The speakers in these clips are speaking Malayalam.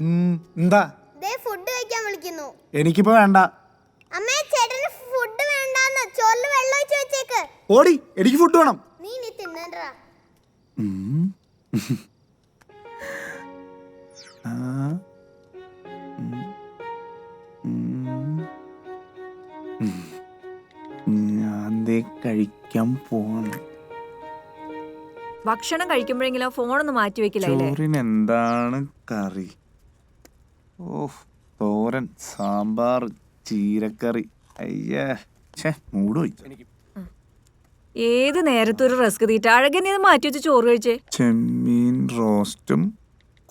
എന്താ? ഫുഡ് കഴിക്കാൻ വിളിക്കുന്നു. എനിക്കിപ്പോ വേണ്ട. അമ്മേ, ചേട്ടന് ഫുഡ് വേണ്ടാന്ന്. ചോറില് വെള്ളം ഒഴിച്ച് വെച്ചേക്ക്. ഓടി, എനിക്ക് ഫുഡ് വേണം. നീ തിന്നണ്ടാ. ഞാൻ കഴിക്കാൻ പോവാണ്. ഭക്ഷണം കഴിക്കുമ്പോഴെങ്കിലും ഫോണൊന്ന് മാറ്റി വെക്കില്ല. ചോറിന് എന്താണ് കറി? തോരൻ, സാമ്പാർ, ചീരക്കറി. അയ്യേ, മൂട് പോയി. ഏത് നേരത്തൊരു റസ്ക് തീറ്റ. അഴകനെ മാറ്റി വെച്ച് ചോറ് കഴിച്ചേ. ചെമ്മീൻ റോസ്റ്റും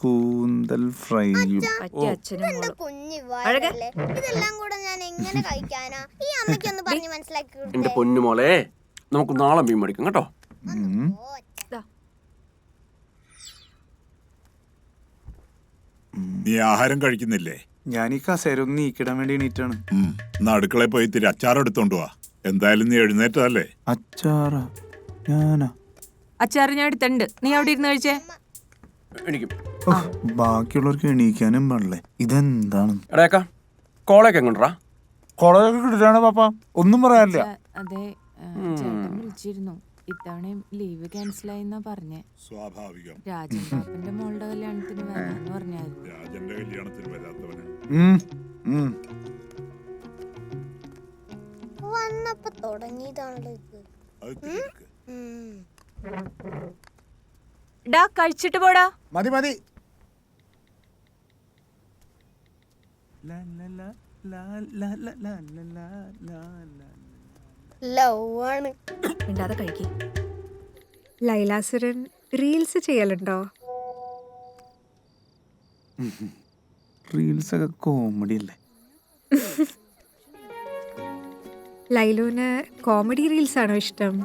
കൂന്തൽ ഫ്രൈയും. ഇതെല്ലാം കൂടെ ഞാൻ എങ്ങനെ കഴിക്കാനാ? ഈ അമ്മയ്ക്കൊന്ന് പറഞ്ഞ് മനസ്സിലാക്കി. എന്റെ പൊന്നുമോളെ, നമുക്ക് നാളെ മീൻ മേടിക്കാം കേട്ടോ. നീ ആഹാരം കഴിക്കുന്നില്ലേ? ഞാൻ ഈ കസേര ഒന്ന് നീക്കിടാൻ വേണ്ടി എണീറ്റാണ്. അടുക്കളയിൽ പോയി ഇത്തിരി അച്ചാർ എടുത്തോണ്ട് വാ. എന്തായാലും നീ എഴുന്നേറ്റതല്ലേ? അച്ചാറാ? ഞാനാ? അച്ചാറ് ഞാൻ എടുത്തിട്ടുണ്ട്. നീ അവിടെ ഇരുന്ന് കഴിച്ചേ. ബാക്കിയുള്ളവർക്ക് എണീക്കാനും പാടില്ലേ? ഇതെന്താണ്? എടേക്കാ, കോളേക്ക് എങ്ങോട്ടാ? കോളേജൊക്കെ കിട്ടിട്ടാണ് പാപ്പ, ഒന്നും പറയാനില്ല. അതെ, ചേട്ടൻ വിളിച്ചിരുന്നു. ഇത്തവണയും ലീവ് ക്യാൻസലായിന്നാ പറഞ്ഞേ. സ്വാഭാവികം. രാജൻ പാപ്പന്റെ മോളുടെ കല്യാണത്തിന് വരാന്ന് പറഞ്ഞായിരുന്നു. രാജന്റെ കല്യാണത്തിന് വരാത്തവന് വന്നപ്പോ തുടങ്ങിയതാണല്ലോ ഇത്. കഴിച്ചിട്ട് പോടാ. മതി മതി. ലൈലാസുരൻ റീൽസ് ചെയ്യലുണ്ടോ? റീൽസ് ഒക്കെ കോമഡി അല്ലേ? ലൈലുവിന് കോമഡി റീൽസ് ആണോ ഇഷ്ടം?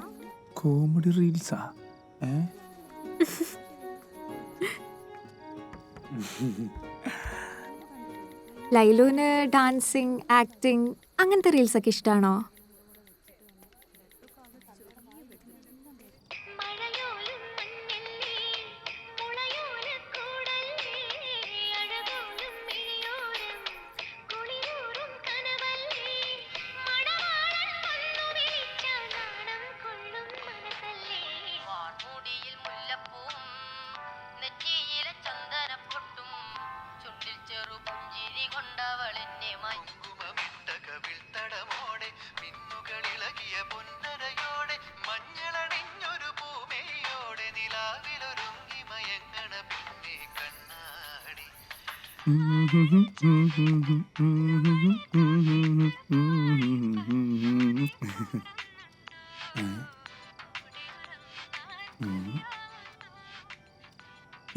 കോമഡി റീൽസാ? ലൈലുവിന് ഡാൻസിങ്, ആക്ടിങ് അങ്ങനത്തെ റീൽസ് ഒക്കെ ഇഷ്ടമാണോ?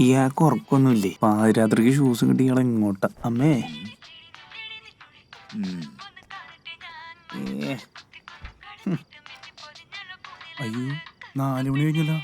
ഇയാൾക്ക് ഉറക്കൊന്നുമില്ലേ? പാതിരാത്രിക്ക് ഷൂസ് കിട്ടി ഇയാളെ ഇങ്ങോട്ടാ. അമ്മേ, അയ്യോ 4 മണി കഴിഞ്ഞല്ലോ.